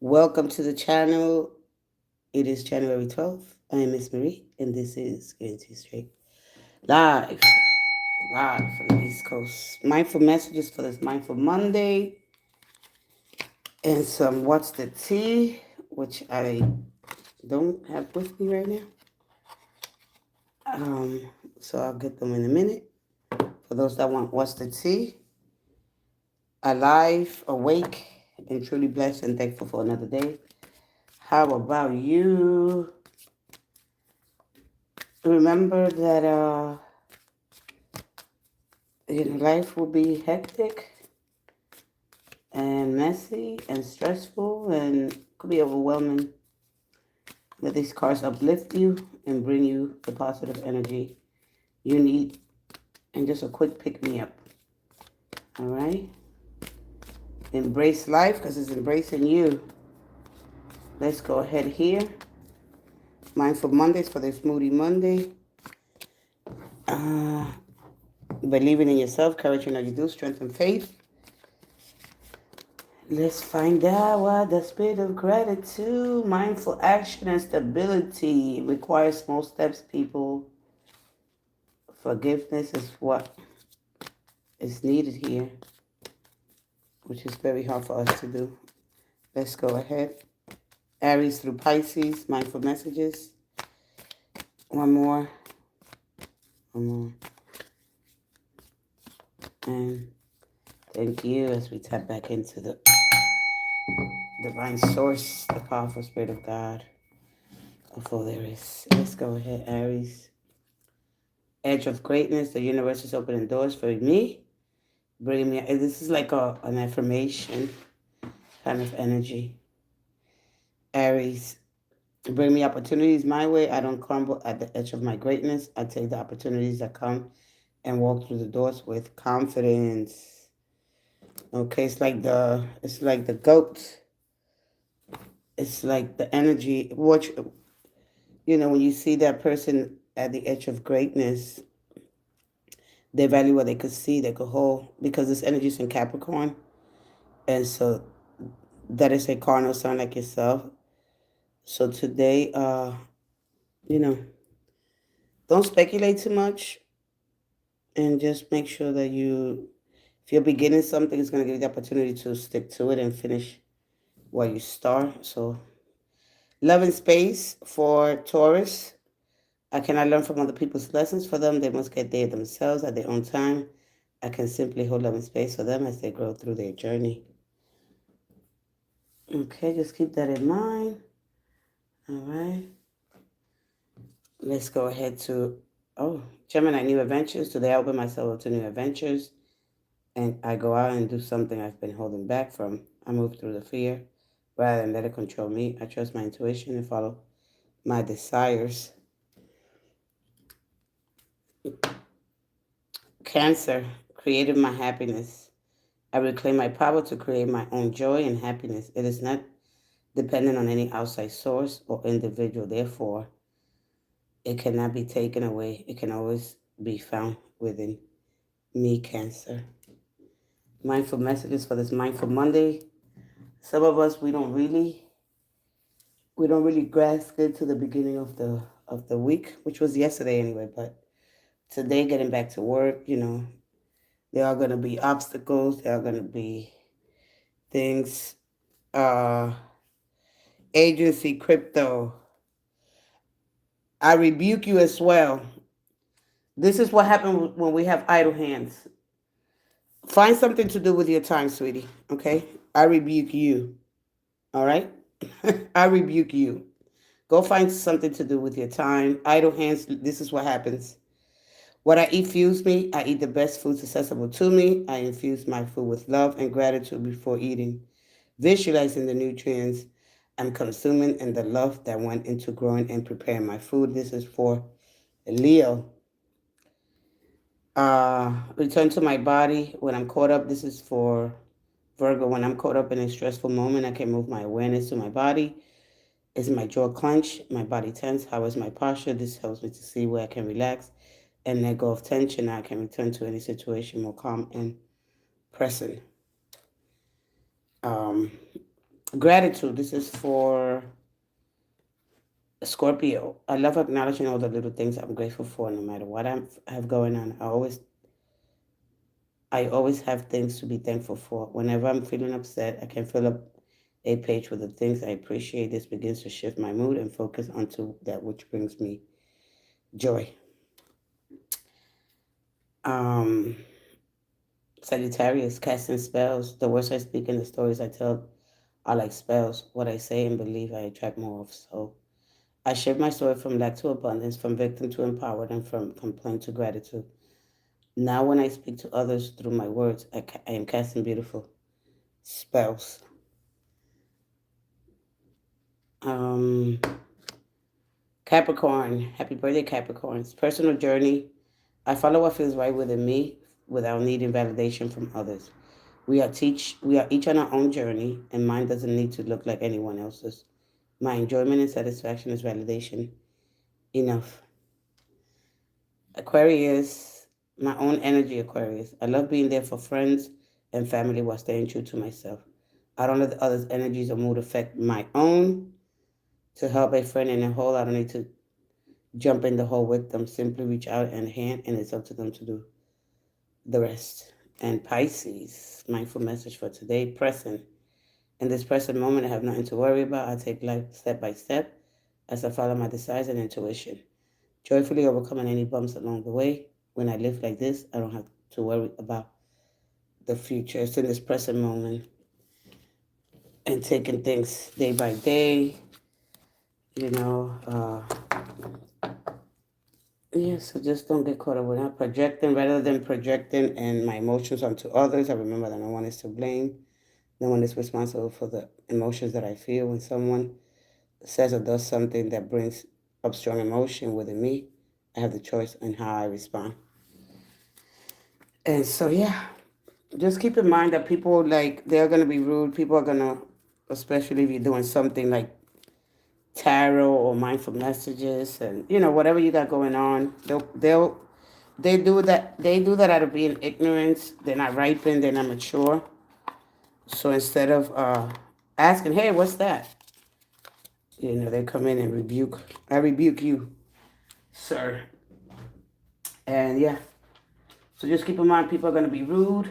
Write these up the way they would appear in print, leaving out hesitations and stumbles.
Welcome to the channel. It is January 12th. I am Miss Marie, and this is Getting to You Straight. Live, live from the East Coast. Mindful messages for this Mindful Monday, and some What's the Tea, which I don't have with me right now. Um, so I'll get them in a minute. For those that want What's the Tea, alive, awake, and truly blessed and thankful for another day. How about you? Remember that life will be hectic and messy and stressful and could be overwhelming. Let these cards uplift you and bring you the positive energy you need and just a quick pick me up. All right? Embrace life because it's embracing you. Let's go ahead here. Mindful Mondays for this Moody Monday. Uh, Believing in yourself, courage in all you do, strength and faith. Let's find out what the spirit of gratitude, mindful action, and stability requires small steps, people. Forgiveness is what is needed here, which is very hard for us to do. Let's go ahead. Aries through Pisces, mindful messages. One more. One more. And thank you as we tap back into the divine source, the powerful spirit of God. Of all there is. Let's go ahead, Aries. Edge of greatness. The universe is opening doors for me. Bringing me. This is like an affirmation kind of energy. Aries. Bring me opportunities my way. I don't crumble at the edge of my greatness. I take the opportunities that come and walk through the doors with confidence. Okay, it's like the goat. It's like the energy. Watch, when you see that person at the edge of greatness, they value what they could see, they could hold, because this energy is in Capricorn, and so that is a cardinal sign like yourself. So today, you know, don't speculate too much, and just make sure that if you're beginning something, it's going to give you the opportunity to stick to it and finish what you start. So, love and space for Taurus. I cannot learn from other people's lessons for them. They must get there themselves at their own time. I can simply hold love and space for them as they grow through their journey. Okay, just keep that in mind. All right. Let's go ahead to, Gemini, new adventures. Today I open myself to new adventures and I go out and do something I've been holding back from. I move through the fear rather than let it control me. I trust my intuition and follow my desires. Cancer, created my happiness. I reclaim my power to create my own joy and happiness. It is not dependent on any outside source or individual. Therefore, it cannot be taken away. It can always be found within me, Cancer. Mindful messages for this Mindful Monday. Some of us we don't really grasp it to the beginning of the week, which was yesterday anyway. But today, getting back to work, there are going to be obstacles. There are going to be things. Uh, Agency crypto. I rebuke you as well. This is what happens when we have idle hands. Find something to do with your time, sweetie. Okay? I rebuke you. All right? I rebuke you. Go find something to do with your time. Idle hands, this is what happens. What I eat fuels me. I eat the best foods accessible to me. I infuse my food with love and gratitude before eating, visualizing the nutrients I'm consuming and the love that went into growing and preparing my food. This is for Leo. Return to my body when I'm caught up. This is for Virgo. When I'm caught up in a stressful moment, I can move my awareness to my body. Is my jaw clenched? My body tense? How is my posture? This helps me to see where I can relax and let go of tension. I can return to any situation more calm and present. Um, Gratitude. This is for Scorpio. I love acknowledging all the little things I'm grateful for, no matter what I have going on. I always have things to be thankful for. Whenever I'm feeling upset, I can fill up a page with the things I appreciate. This begins to shift my mood and focus onto that which brings me joy. Um, Sagittarius, casting spells. The words I speak and the stories I tell are like spells. What I say and believe, I attract more of. So I shift my story from lack to abundance, from victim to empowered, and from complaint to gratitude. Now, when I speak to others through my words, I am casting beautiful spells. Um, Capricorn, happy birthday, Capricorns. Personal journey. I follow what feels right within me without needing validation from others. We are each on our own journey, and mine doesn't need to look like anyone else's. My enjoyment and satisfaction is validation enough. Aquarius, my own energy Aquarius. I love being there for friends and family while staying true to myself. I don't let the others' energies or mood affect my own. To help a friend in a hole, I don't need to jump in the hole with them. Simply reach out and hand, and it's up to them to do the rest. And Pisces, mindful message for today, present. In this present moment, I have nothing to worry about. I take life step by step as I follow my desires and intuition, joyfully overcoming any bumps along the way. When I live like this, I don't have to worry about the future. It's in this present moment and taking things day by day, you know. Yeah, so just don't get caught up with that. Projecting rather than projecting and my emotions onto others. I remember that no one is to blame. No one is responsible for the emotions that I feel when someone says or does something that brings up strong emotion within me. I have the choice in how I respond. And so, yeah, just keep in mind that people like they're gonna be rude. People are gonna, especially if you're doing something like tarot or mindful messages, and whatever you got going on, they do that out of being ignorance. They're not ripened. They're not mature. So instead of asking, "Hey, what's that?" They come in and rebuke. I rebuke you, sir. And yeah, so just keep in mind, people are gonna be rude.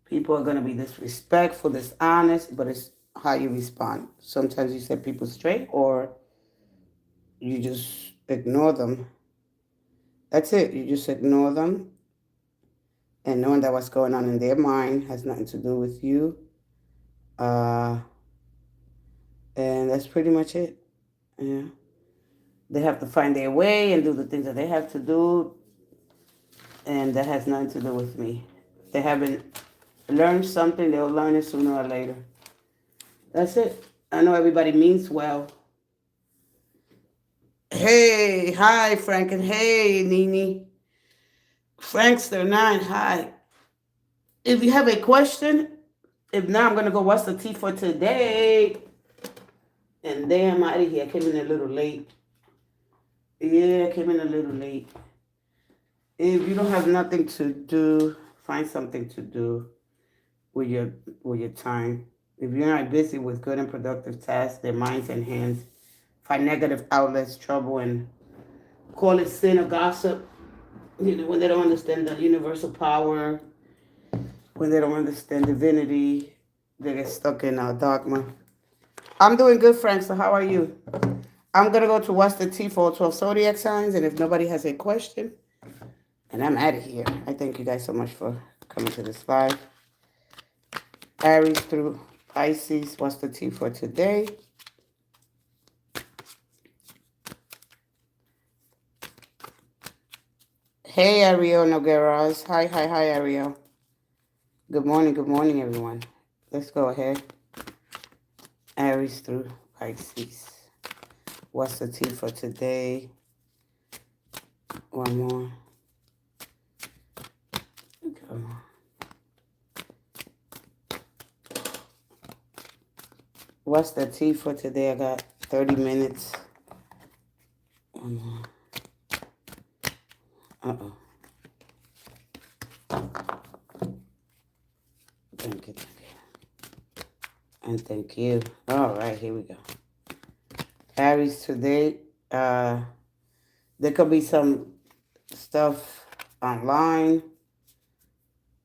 People are gonna be disrespectful, dishonest, but it's how you respond. Sometimes you set people straight, or you just ignore them. That's it. You just ignore them, and knowing that what's going on in their mind has nothing to do with you. Uh, and that's pretty much it. Yeah. They have to find their way and do the things that they have to do, and that has nothing to do with me. If they haven't learned something, they'll learn it sooner or later. That's it. I know everybody means well. Hey, hi, Frank, and hey, Nini. Frankster9, hi. If you have a question, if not, I'm going to go what's the tea for today. And damn, I'm out of here. I came in a little late. Yeah, I came in a little late. If you don't have nothing to do, find something to do with your with your time. If you're not busy with good and productive tasks, their minds and hands, find negative outlets, trouble, and call it sin or gossip. When they don't understand the universal power, when they don't understand divinity, they get stuck in dogma. I'm doing good, Frank. So how are you? I'm gonna go to what's the T for 12 zodiac signs, and if nobody has a question, and I'm out of here. I thank you guys so much for coming to this live. Aries through Pisces, what's the T for today? Hey, Ariel Nogueras. Hi, Ariel. Good morning, everyone. Let's go ahead. Aries through Pisces. What's the T for today? One more. Come on. What's the T for today? I got 30 minutes. One more. Uh-oh. Thank you. And thank you. All right, here we go. Aries today, there could be some stuff online,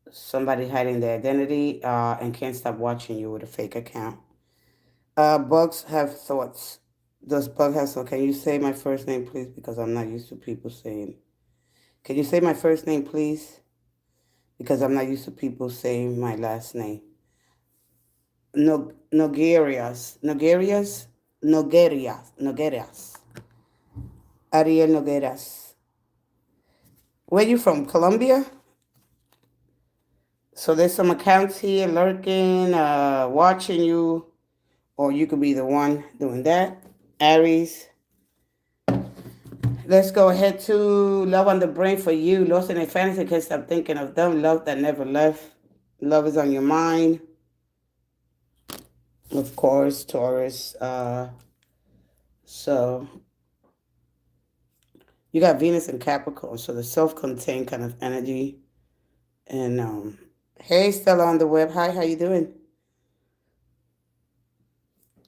somebody hiding their identity, and can't stop watching you with a fake account. Bugs have thoughts. Does Bug have thoughts? Can you say my first name, please? Because I'm not used to people saying. Can you say my first name, please? Because I'm not used to people saying my last name. No, Nogerias. Ariel Nogueras. Where you from? Colombia? So there's some accounts here lurking, watching you, or you could be the one doing that. Aries. Let's go ahead to love on the brain for you. Lost in a fantasy, can't stop thinking of them. Love that never left. Love is on your mind. Of course, Taurus. So you got Venus and Capricorn, so the self-contained kind of energy. And hey, Stella on the web. Hi, how you doing?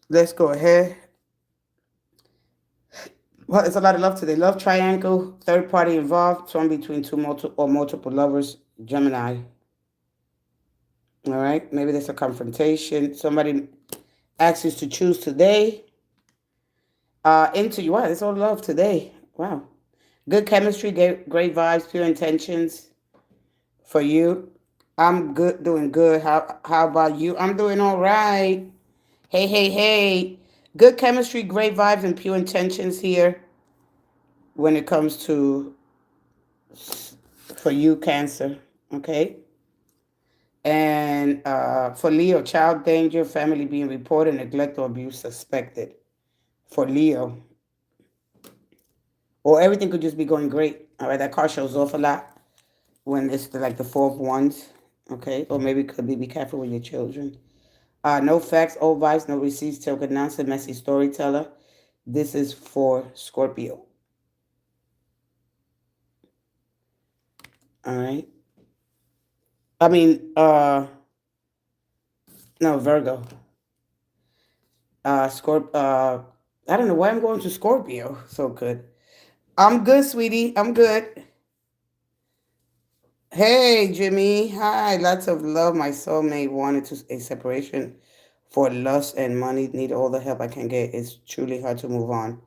Let's go ahead. Well, it's a lot of love today. Love triangle, third party involved, torn between multiple lovers, Gemini. All right, maybe there's a confrontation. Somebody asks you to choose today. Into you. Wow, it's all love today. Wow. Good chemistry, great vibes, pure intentions for you. I'm good, doing good. How about you? I'm doing all right. Hey, hey, hey. Good chemistry, great vibes, and pure intentions here when it comes to for you, Cancer. Okay. And for Leo, child danger, family being reported, neglect or abuse suspected. For Leo, or everything could just be going great. All right, that card shows off a lot when it's like the four of wands. Okay, or maybe it could be careful with your children. No facts, old vibes, no receipts, token nonsense, messy storyteller. This is for Scorpio. All right. I mean, no, Virgo. I don't know why I'm going to Scorpio. So good. I'm good, sweetie. I'm good. Hey, Jimmy. Hi. Lots of love. My soulmate wanted to a separation for lust and money. Need all the help I can get. It's truly hard to move on.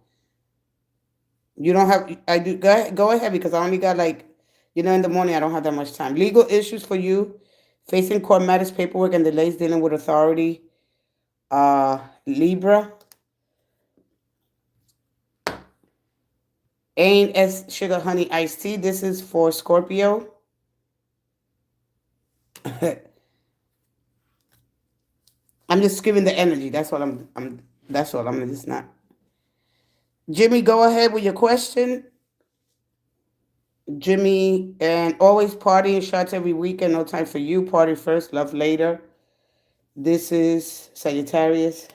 You don't have. I do. Go ahead because I only got like, in the morning I don't have that much time. Legal issues for you, facing court matters, paperwork, and delays dealing with authority. Libra. Ain't as sugar honey iced tea. This is for Scorpio. I'm just giving the energy. That's what I'm. That's all. I'm just not. Jimmy, go ahead with your question. Jimmy, and always partying shots every weekend. No time for you. Party first, love later. This is Sagittarius.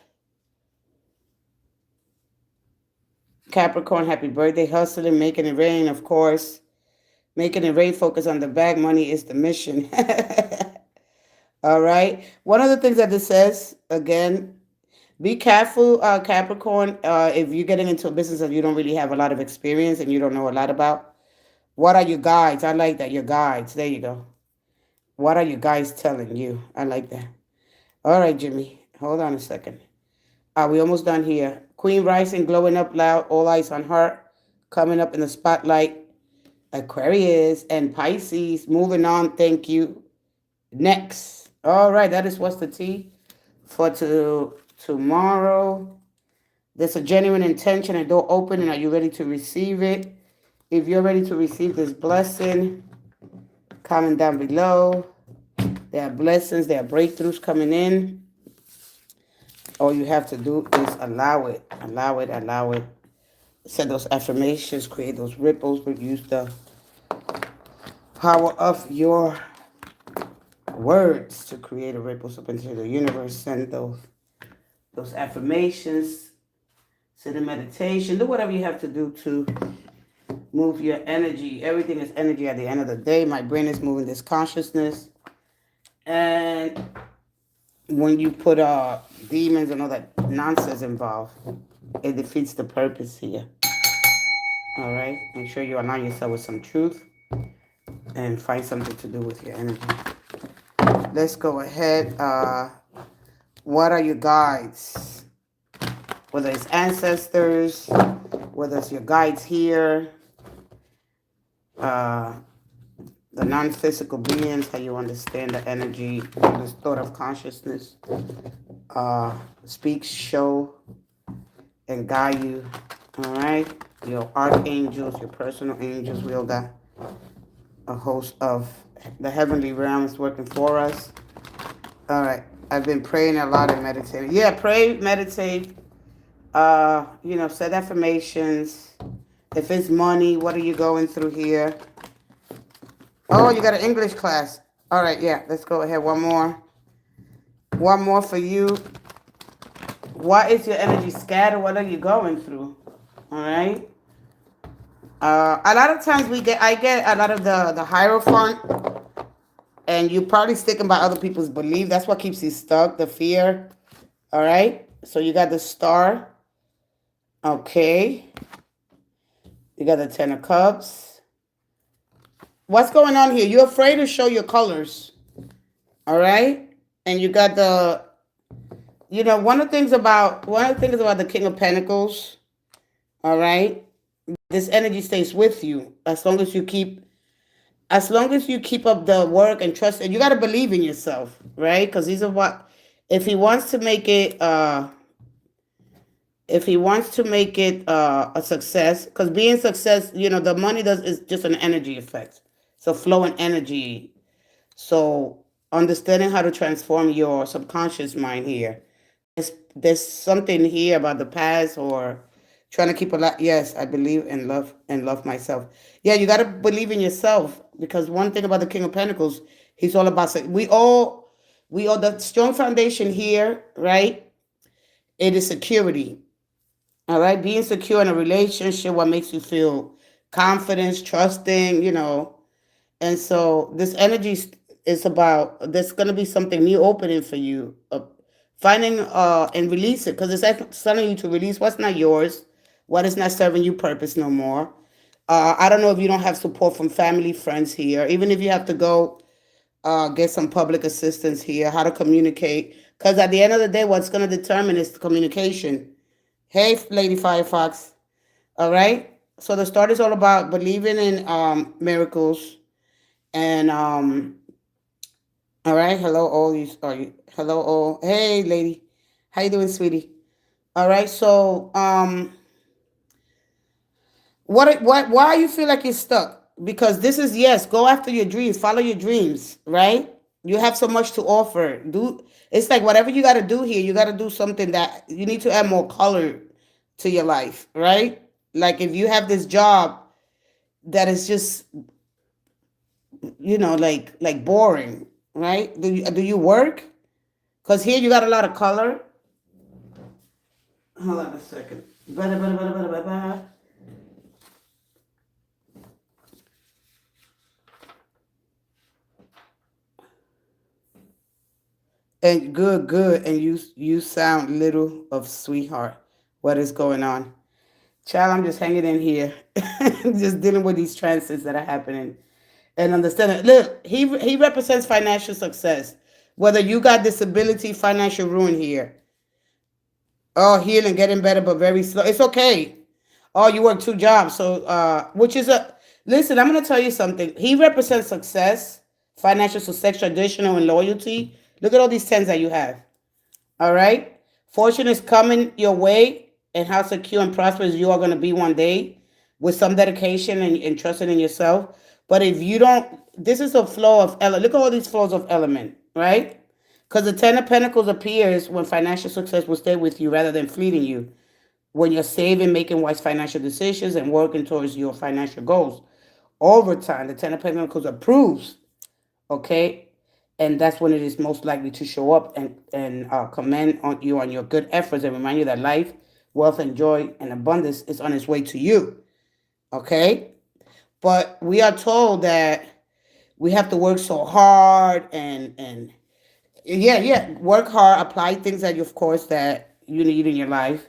Capricorn, happy birthday. Hustling, making it rain, of course. Making it rain, focus on the bag. Money is the mission. All right. One of the things that this says, again, be careful, Capricorn, if you're getting into a business that you don't really have a lot of experience and you don't know a lot about. What are your guides? I like that. Your guides. There you go. What are your guides telling you? I like that. All right, Jimmy. Hold on a second. We almost done here. Queen rising, glowing up loud, all eyes on her, coming up in the spotlight. Aquarius and Pisces, moving on. Thank you. Next. All right, that is what's the tea for tomorrow. There's a genuine intention, a door open, and are you ready to receive it? If you're ready to receive this blessing, comment down below. There are blessings, there are breakthroughs coming in. All you have to do is allow it. Allow it, allow it. Set those affirmations, create those ripples, but use the power of your words to create a ripples up into the universe. Send those affirmations. Sit in meditation. Do whatever you have to do to move your energy. Everything is energy at the end of the day. My brain is moving this consciousness. And when you put demons and all that nonsense involved. It defeats the purpose here. All right. Make sure you align yourself with some truth and find something to do with your energy. Let's go ahead. What are your guides? Whether it's ancestors, whether it's your guides here, the non-physical beings, how you understand the energy, this thought of consciousness, speak, show, and guide you. All right, your archangels, your personal angels. We all got a host of the heavenly realms working for us. All right, I've been praying a lot and meditating. Yeah, pray, meditate. Set affirmations. If it's money, what are you going through here? Oh, you got an English class. All right, yeah, let's go ahead. One more. One more for you. Why is your energy scattered? What are you going through? All right. A lot of times I get a lot of the Hierophant, and you probably sticking by other people's belief. That's what keeps you stuck, the fear. All right. So you got the Star. Okay. You got the Ten of Cups. What's going on here? You're afraid to show your colors. All right. And you got one of the things about the King of Pentacles. All right. This energy stays with you as long as you keep up the work and trust, and you got to believe in yourself, right? Because these are what, if he wants to make it a success, because being success, the money is just an energy effect. So flowing energy. So understanding how to transform your subconscious mind here. There's something here about the past or trying to keep a lot. Yes, I believe in love and love myself. Yeah, you got to believe in yourself, because one thing about the King of Pentacles, he's all about, we all the strong foundation here, right? It is security. All right, being secure in a relationship, what makes you feel confidence, trusting, and so this energy is about, there's going to be something new opening for you, finding and release it, because it's telling you to release what's not yours, what is not serving you purpose no more. I don't know if you don't have support from family, friends here, even if you have to go get some public assistance here, how to communicate, because at the end of the day, what's going to determine is the communication. Hey, Lady Firefox. All right. So the start is all about believing in miracles. And all right. Hello, all you. Hello, all. Hey, lady. How you doing, sweetie? All right. So why you feel like you're stuck? Because this is, yes, go after your dreams, follow your dreams, right? You have so much to offer. It's like whatever you got to do here, you got to do something that you need to add more color to your life, right? Like if you have this job that is just, like boring, right? Do you work? Because here you got a lot of color. Hold on a second. And good. And you sound little of sweetheart. What is going on? Child, I'm just hanging in here. Just dealing with these transits that are happening. And understanding. Look, he represents financial success. Whether you got disability, financial ruin here. Oh, healing, getting better, but very slow. It's okay. Oh, you work 2 jobs. So which is listen, I'm gonna tell you something. He represents success, financial success, traditional, and loyalty. Look at all these tens that you have. All right. Fortune is coming your way, and how secure and prosperous you are going to be one day with some dedication and trusting in yourself. But if you don't, this is a flow of element. Look at all these flows of element, right? Because the Ten of Pentacles appears when financial success will stay with you rather than fleeting you. When you're saving, making wise financial decisions, and working towards your financial goals. Over time, the Ten of Pentacles approves, okay? And that's when it is most likely to show up and commend on you on your good efforts and remind you that life, wealth, and joy and abundance is on its way to you. Okay? But we are told that we have to work so hard and Yeah. Work hard, apply things that you, of course, that you need in your life.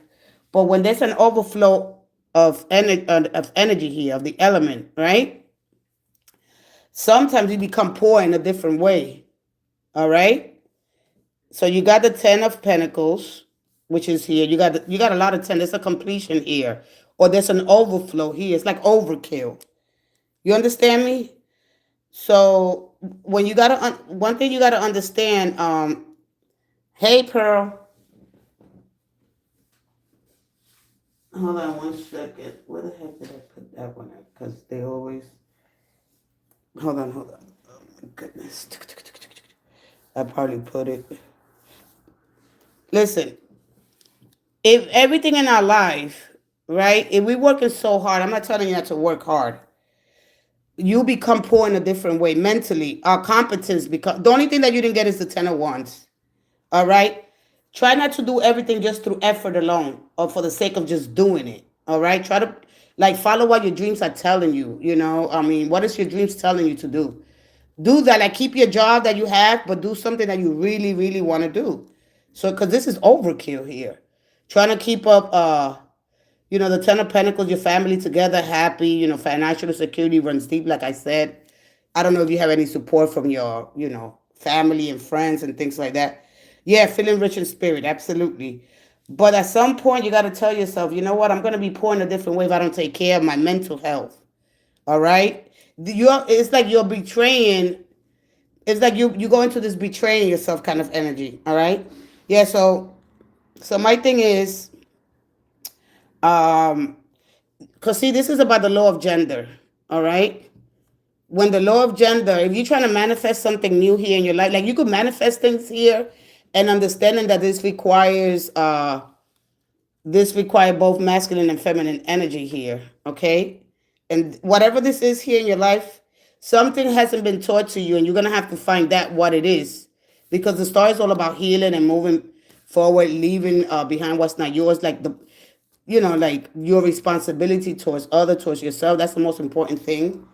But when there's an overflow of energy here, of the element, right? Sometimes you become poor in a different way. All right. So you got the Ten of Pentacles, which is here. You got a lot of ten. There's a completion here, or there's an overflow here. It's like overkill. You understand me? So when you gotta one thing you gotta understand. Hey, Pearl. Hold on one second. Where the heck did I put that one at? Because they always. Hold on. Oh my goodness. I probably put it. Listen, if everything in our life, right? If we're working so hard, I'm not telling you not to work hard. You become poor in a different way mentally. Our competence become the only thing that you didn't get is the Ten of Wands. All right. Try not to do everything just through effort alone or for the sake of just doing it. All right. Try to like follow what your dreams are telling you. You know, I mean, what is your dreams telling you to do? Do that. Like keep your job that you have, but do something that you really, really want to do. So, because this is overkill here, trying to keep up. The Ten of Pentacles, your family together, happy. Financial security runs deep. Like I said, I don't know if you have any support from your, family and friends and things like that. Yeah, feeling rich in spirit, absolutely. But at some point, you got to tell yourself, you know what? I'm going to be poor in a different way if I don't take care of my mental health. All right. It's like you're betraying. It's like you go into this betraying yourself kind of energy. All right. Yeah. So my thing is, um, because see, this is about the law of gender. All right. When the law of gender, if you're trying to manifest something new here in your life, like you could manifest things here, and understanding that this require both masculine and feminine energy here. Okay. And whatever this is here in your life, something hasn't been taught to you, and you're gonna have to find that what it is, because the story is all about healing and moving forward, leaving behind what's not yours, like like your responsibility towards other, towards yourself. That's the most important thing.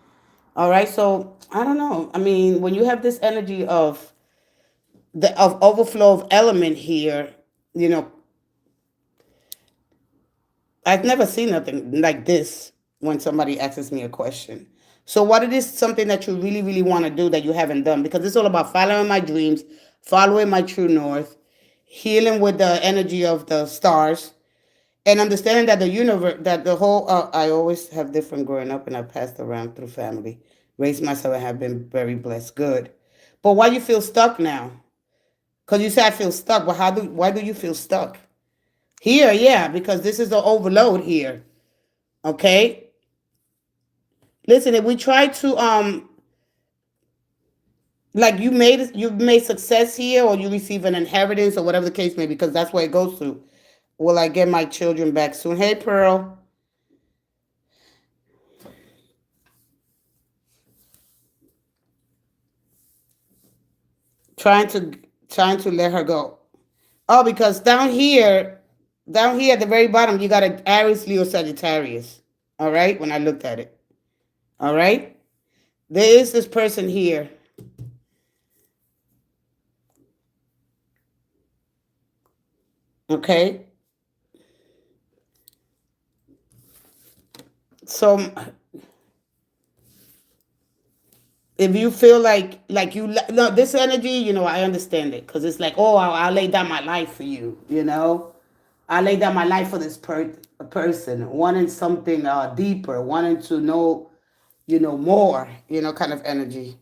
All right. So I don't know. I mean, when you have this energy of overflow of element here, you know, I've never seen nothing like this when somebody asks me a question. So what it is something that you really, really want to do that you haven't done, because it's all about following my dreams, following my true north, healing with the energy of the stars, and understanding that the universe, that the whole, I always have different growing up, and I passed around through family, raised myself and have been very blessed. Good. But why you feel stuck now? Because you say I feel stuck, but why do you feel stuck? Here, yeah, because this is the overload here. Okay? Listen, if we try to like you've made success here, or you receive an inheritance, or whatever the case may be, because that's where it goes to. Will I get my children back soon? Hey, Pearl. Trying to trying to let her go. Oh, because down here at the very bottom, you got an Aries, Leo, Sagittarius. All right, when I looked at it. All right. There is this person here. Okay. So if you feel like you no this energy, I understand it, because it's like, oh, I'll lay down my life for you. I lay down my life for this person, wanting something deeper, wanting to know, more, kind of energy.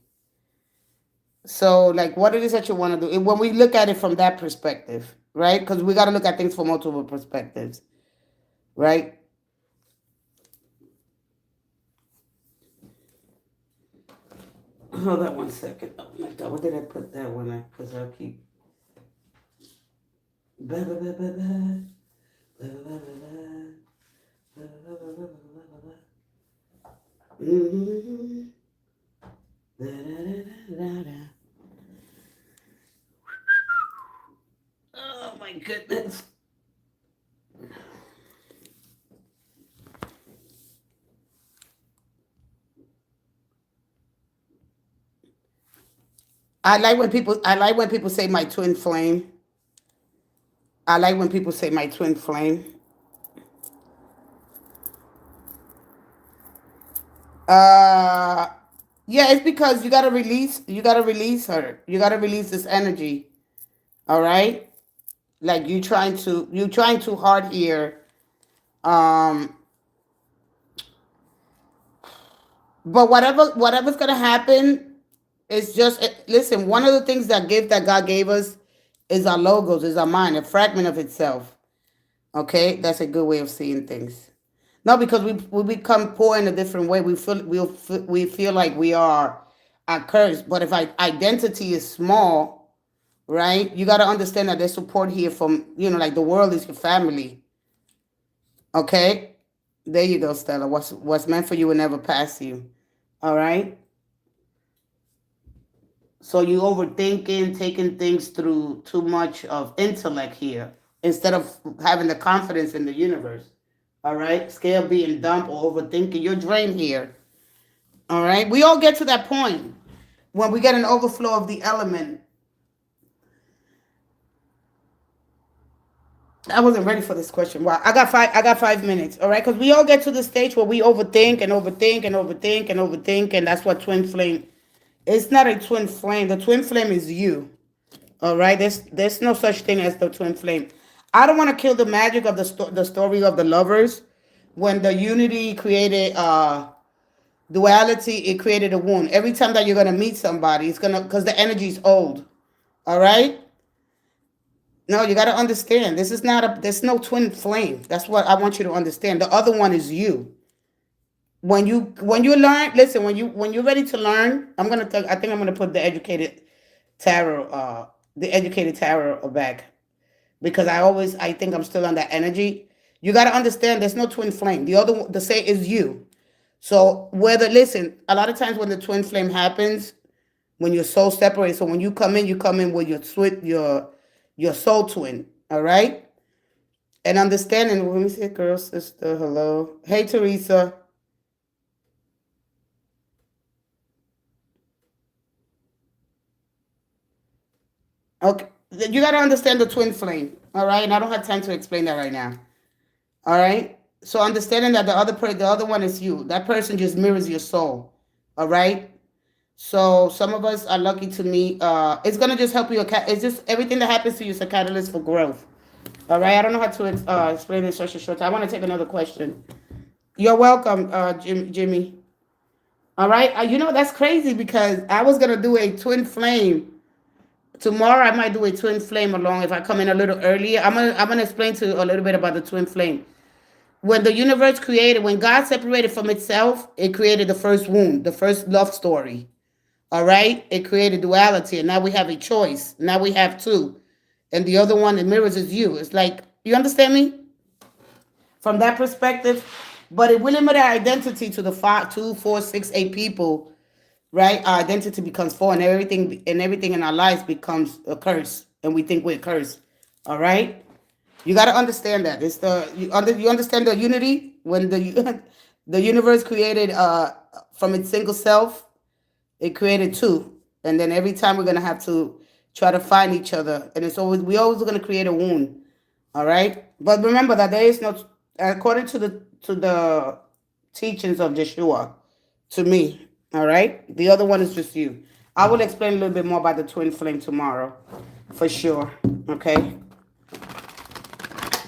So, like, what it is that you want to do, when we look at it from that perspective, right? Because we got to look at things from multiple perspectives, right? Hold on one second. Oh my God, what did I put that one at? Because I keep. Blah, blah, blah, blah, blah. Blah, blah, blah, blah. Blah, blah, blah, blah, blah, blah, blah. Mhm. Da, da, da, da, da. Oh my goodness. I like when people say my twin flame. I like when people say my twin flame. Uh yeah, it's because you gotta release her. You gotta release this energy. All right? Like you trying too hard here. Um but whatever's gonna happen, it's just listen, one of the things that God gave us is our logos, is our mind, a fragment of itself. Okay? That's a good way of seeing things. No, because we become poor in a different way. We feel like we are accursed. But if identity is small, right? You got to understand that there's support here from like the world is your family. Okay, there you go, Stella. What's meant for you will never pass you. All right. So you overthinking, taking things through too much of intellect here instead of having the confidence in the universe. All right, scale being dumped or overthinking. You're drained here. All right, we all get to that point when we get an overflow of the element. I wasn't ready for this question. Wow, I got 5 minutes. All right, because we all get to the stage where we overthink and overthink and overthink and overthink, and that's what twin flame. It's not a twin flame. The twin flame is you. All right, there's no such thing as the twin flame. I don't want to kill the magic of the story of the lovers. When the unity created duality, it created a wound. Every time that you're gonna meet somebody, it's gonna because the energy is old. All right. No, you got to understand. This is not a. There's no twin flame. That's what I want you to understand. The other one is you. When you learn, listen. When you're ready to learn, I think I'm gonna put the educated tarot back because I think I'm still on that energy. You got to understand. There's no twin flame. The say is you. So whether listen, a lot of times when the twin flame happens, when your soul separates. So when you come in with your soul twin. All right, and understanding. Let me say, girl, sister, hello, hey Teresa. Okay, you got to understand the twin flame. All right, and I don't have time to explain that right now. All right. So understanding that the other one is you. That person just mirrors your soul. All right. So some of us are lucky to meet. It's gonna just help you. It's just everything that happens to you is a catalyst for growth. All right. I don't know how to explain in such a short time. I want to take another question. You're welcome, Jimmy. All right. That's crazy because I was gonna do a twin flame tomorrow. I might do a twin flame along if I come in a little earlier. I'm gonna explain to you a little bit about the twin flame. When the universe created, when God separated from itself, it created the first wound, the first love story. All right, it created duality, and now we have a choice. Now we have two, and the other one it mirrors is you. It's like you understand me from that perspective, but it will limit our identity to the 5, 2, 4, 6, 8 people. Right, our identity becomes four, and everything in our lives becomes a curse, and we think we're cursed. All right, you got to understand that it's you understand the unity when the the universe created from its single self, it created two, and then every time we're gonna have to try to find each other, and we always gonna create a wound. All right, but remember that there is no, according to the teachings of Yeshua, to me. All right, the other one is just you. I will explain a little bit more about the twin flame tomorrow, for sure. Okay.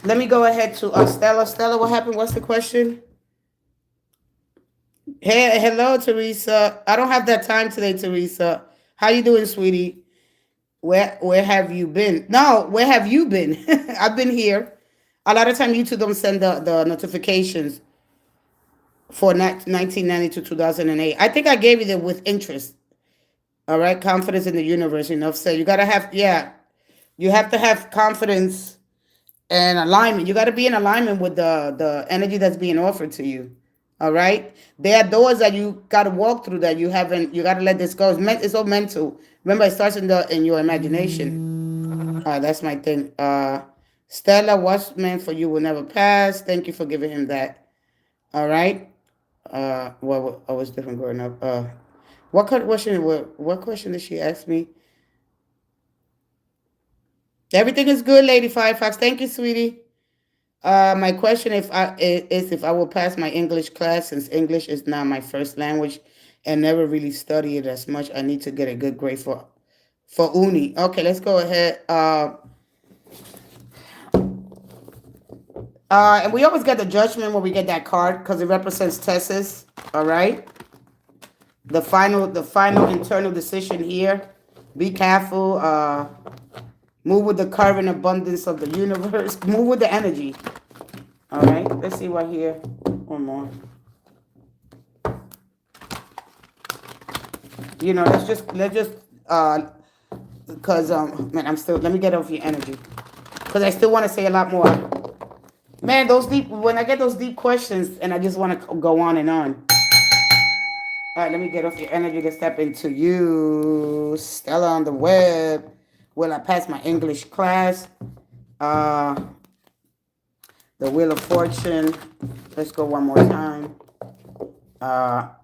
Let me go ahead to Stella. Stella, what happened? What's the question? Hey, hello, Teresa. I don't have that time today, Teresa. How you doing, sweetie? Where have you been? No, where have you been? I've been here. A lot of time YouTube don't send the notifications for 1990 to 2008. I think I gave you the with interest. All right, confidence in the universe. Enough said. You gotta have you have to have confidence and alignment. You got to be in alignment with the energy that's being offered to you. All right. There are doors that you got to walk through that you haven't. You got to let this go. It's all mental. Remember, it starts in your imagination. That's my thing. Stella, what's meant for you will never pass. Thank you for giving him that. All right. Well, I was different growing up. What question? What question did she ask me? Everything is good, Lady Firefox. Thank you, sweetie. My question is if I will pass my English class since English is not my first language and never really study it as much. I need to get a good grade for uni. Okay, let's go ahead. And we always get the judgment when we get that card because it represents tests. All right. The final internal decision here. Be careful. Move with the current abundance of the universe. Move with the energy. All right. Let's see what here. One more. Let's just because man, I'm still. Let me get off your energy because I still want to say a lot more. Man, those deep. When I get those deep questions, and I just want to go on and on. All right, let me get off your energy to step into you, Stella on the web. Will I pass my English class? The Wheel of Fortune. Let's go one more time.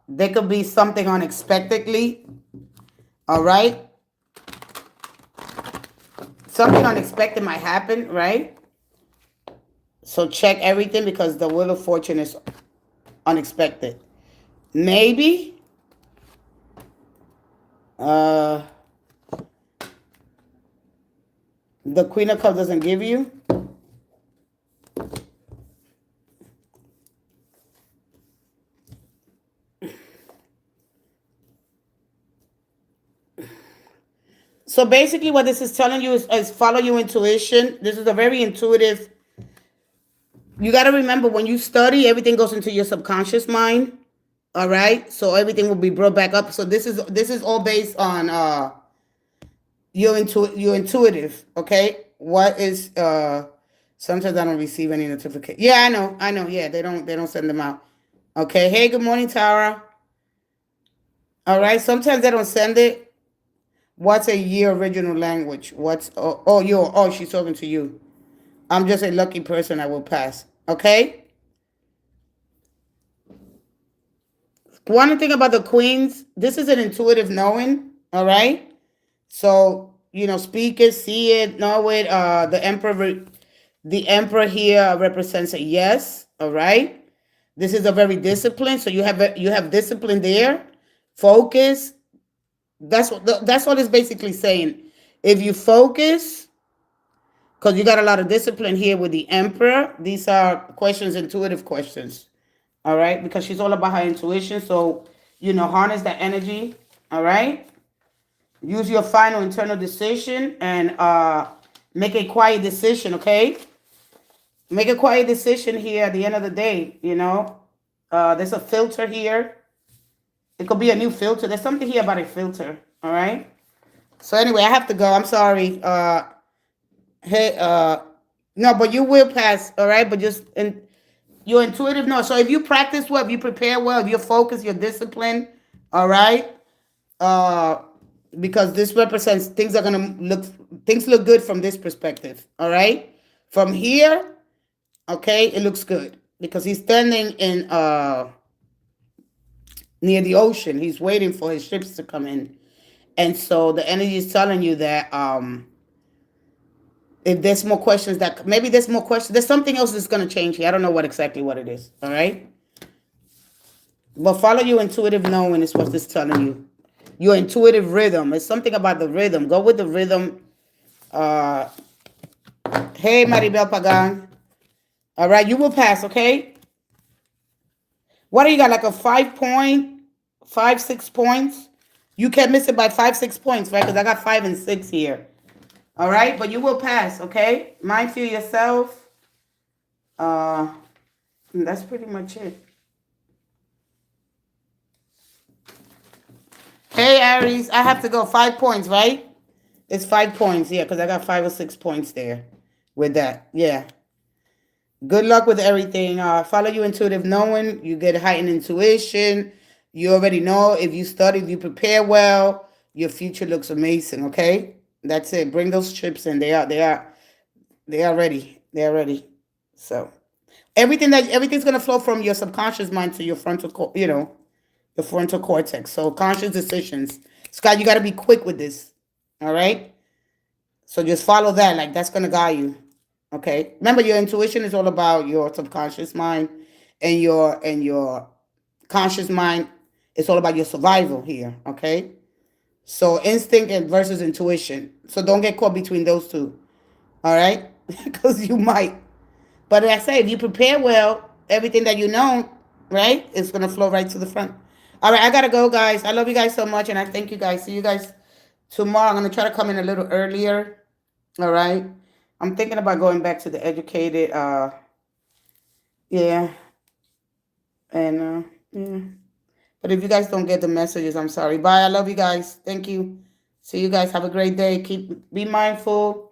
There could be something unexpectedly. All right. Something unexpected might happen, right? So check everything because the Wheel of Fortune is unexpected. Maybe. The Queen of Cups doesn't give you. So basically what this is telling you is follow your intuition. This is a very intuitive. You got to remember when you study, everything goes into your subconscious mind. All right? So everything will be brought back up. So this is all based on your intuitive, okay? What is sometimes I don't receive any notification. Yeah, I know. Yeah, they don't send them out. Okay. Hey, good morning, Tara. All right. Sometimes they don't send it. What's a year original language? She's talking to you. I'm just a lucky person. I will pass. Okay. One thing about the queens, this is an intuitive knowing. All right. So speak it, see it, know it. The emperor here represents a yes. All right. This is a very disciplined. So you have discipline there. Focus. That's what it's basically saying. If you focus, because you got a lot of discipline here with the emperor. These are questions, intuitive questions. All right, because she's all about her intuition. So harness that energy. All right. Use your final internal decision and make a quiet decision. Okay. Make a quiet decision here at the end of the day. There's a filter here. It could be a new filter. There's something here about a filter. All right. So anyway, I have to go. I'm sorry. Hey, no, but you will pass. All right. But your intuitive no. So if you practice well, if you prepare well, if you're focused, you're disciplined. All right. Because this represents things look good from this perspective. All right. From here, okay, it looks good because he's standing in near the ocean. He's waiting for his ships to come in. And so the energy is telling you that if there's more questions there's something else that's going to change here. I don't know exactly what it is. All right. But follow your intuitive knowing is what this is telling you. Your intuitive rhythm. It's something about the rhythm. Go with the rhythm. Hey, Maribel Pagan. All right. You will pass. Okay. What do you got? Like a 6 points? You can't miss it by 5, 6 points, right? Because I got 5 and 6 here. All right, but you will pass, okay? Mindful yourself. That's pretty much it. Hey, Aries, I have to go 5 points, right? It's 5 points, yeah, because I got 5 or 6 points there with that. Yeah. Good luck with everything. Follow your intuitive knowing. You get heightened intuition. You already know if you study, if you prepare well, your future looks amazing, okay? That's it. Bring those chips in. They are ready. They are ready. So everything's gonna flow from your subconscious mind to your frontal, your frontal cortex. So conscious decisions. Scott, you gotta be quick with this. All right. So just follow that. Like that's gonna guide you. Okay. Remember, your intuition is all about your subconscious mind, and your conscious mind. It's all about your survival here. Okay. So instinct and versus intuition. So don't get caught between those two. All right, because you might. But like I say, if you prepare well, everything that you know, right, it's gonna flow right to the front. All right, I gotta go, guys. I love you guys so much, and I thank you guys. See you guys tomorrow. I'm gonna try to come in a little earlier. All right. I'm thinking about going back to the educated. Yeah, and yeah. But if you guys don't get the messages, I'm sorry. Bye. I love you guys. Thank you. See you guys. Have a great day. Be mindful.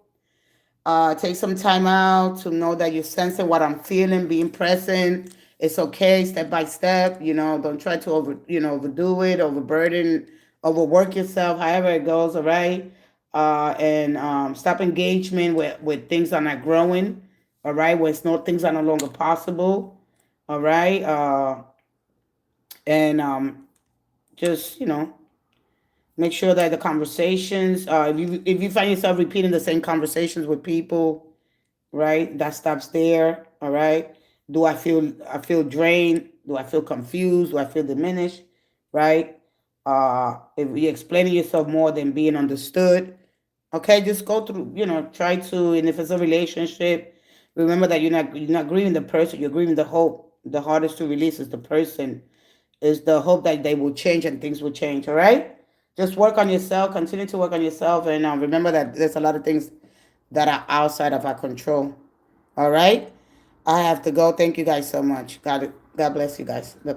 Take some time out to know that you're sensing what I'm feeling, being present. It's okay, step by step. Don't try to overdo it, overburden, overwork yourself. However it goes, all right. And stop engagement with things that are not growing. All right, where it's no things are no longer possible. All right. And just make sure that the conversations. If you find yourself repeating the same conversations with people, right? That stops there. All right. Do I feel drained? Do I feel confused? Do I feel diminished? Right? If you're explaining yourself more than being understood, okay, just go through, try to, and if it's a relationship, remember that you're not grieving the person, you're grieving the hope. The hardest to release is the person, is the hope that they will change and things will change. All right? Just work on yourself, continue to work on yourself, and remember that there's a lot of things that are outside of our control. All right. I have to go. Thank you guys so much. God bless you guys. Bye bye.